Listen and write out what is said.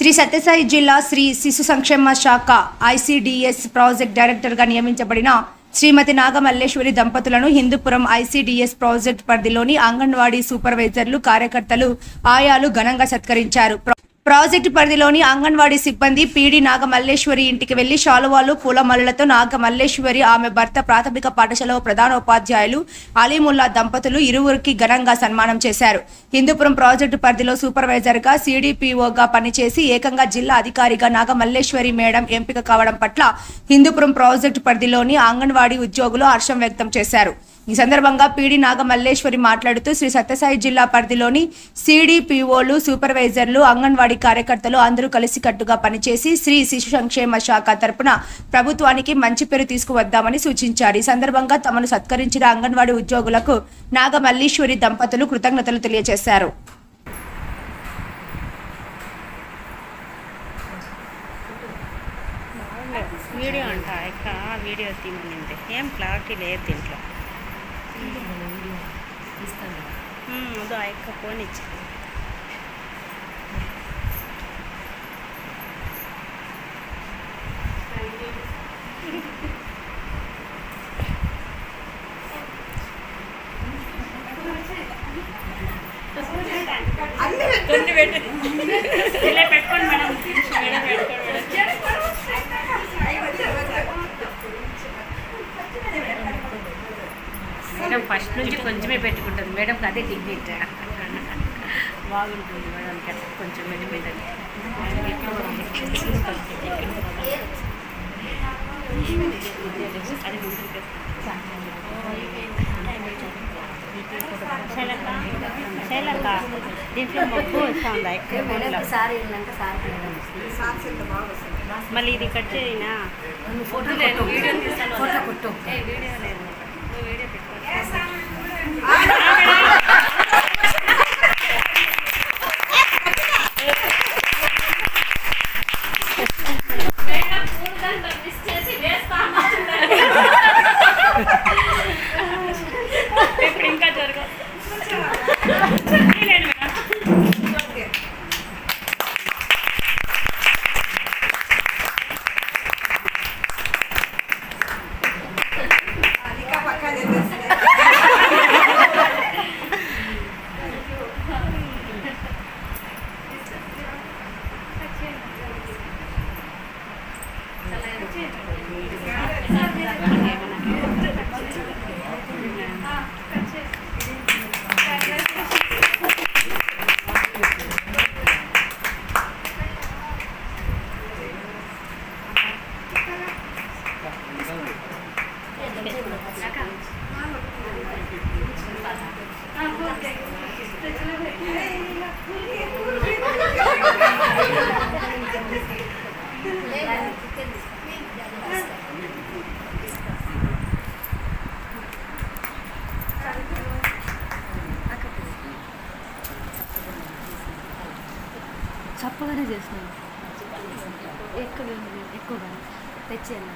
శ్రీ సత్యసాయి జిల్లా శ్రీ శిశు సంక్షేమ శాఖ ఐసిడిఎస్ ప్రాజెక్ట్ డైరెక్టర్గా నియమించబడిన శ్రీమతి నాగమల్లేశ్వరి దంపతులను హిందూపురం ఐసిడిఎస్ ప్రాజెక్ట్ పరిధిలోని అంగన్వాడీ సూపర్వైజర్లు, కార్యకర్తలు, ఆయాలు ఘనంగా సత్కరించారు. ప్రాజెక్టు పరిధిలోని అంగన్వాడీ సిబ్బంది పీడి నాగమల్లేశ్వరి ఇంటికి వెళ్లి శాలువాలు, పూలమాలలతో నాగమల్లేశ్వరి, ఆమె భర్త ప్రాథమిక పాఠశాల ప్రధానోపాధ్యాయులు అలీముల్లా దంపతులు ఇరువురికి ఘనంగా సన్మానం చేశారు. హిందూపురం ప్రాజెక్టు పరిధిలో సూపర్వైజర్గా, సిడిపిఓగా పనిచేసి ఏకంగా జిల్లా అధికారిగా నాగమల్లేశ్వరి మేడం ఎంపిక కావడం పట్ల హిందూపురం ప్రాజెక్టు పరిధిలోని అంగన్వాడీ ఉద్యోగులు హర్షం వ్యక్తం చేశారు. ఈ సందర్భంగా పీడి నాగమల్లేశ్వరి మాట్లాడుతూ శ్రీ సత్యసాయి జిల్లా పరిధిలోని సిడిపిఓలు, సూపర్వైజర్లు, అంగన్వాడీ కార్యకర్తలు అందరూ కలిసికట్టుగా పనిచేసి శ్రీ శిశు సంక్షేమ శాఖ తరపున ప్రభుత్వానికి మంచి పేరు తీసుకువద్దామని సూచించారు. ఈ సందర్భంగా తమను సత్కరించిన అంగన్వాడీ ఉద్యోగులకు నాగమల్లేశ్వరి దంపతులు కృతజ్ఞతలు తెలియజేశారు. వీడియో అంట ఇక్కడ వీడియో తీయమంటే ఏం క్లారిటీ లేదు దీంట్లో. అదో ఆ యొక్క ఫోన్ ఇచ్చింది. పెట్టుకోండి మేడం, మేడం ఫస్ట్ నుంచి కొంచెమే పెట్టుకుంటుంది మేడం, అదే డిగ్నిట్ బాగుంటుంది మేడం. కొంచెం వెళ్ళిపోయింది శైలక దీంట్లో మొక్కు వస్తూ ఉందా మళ్ళీ ఇది కట్ చేయినా ఫోటో లేదు, వీడియో తీస్తాను. వీడియో లేదు, వీడియో పెట్టుకోండి. ఇప్పుడు ఇంకా జరగదు. చప్పగానే చేస్తున్నాను, ఎక్కువగా తెచ్చేయాలి.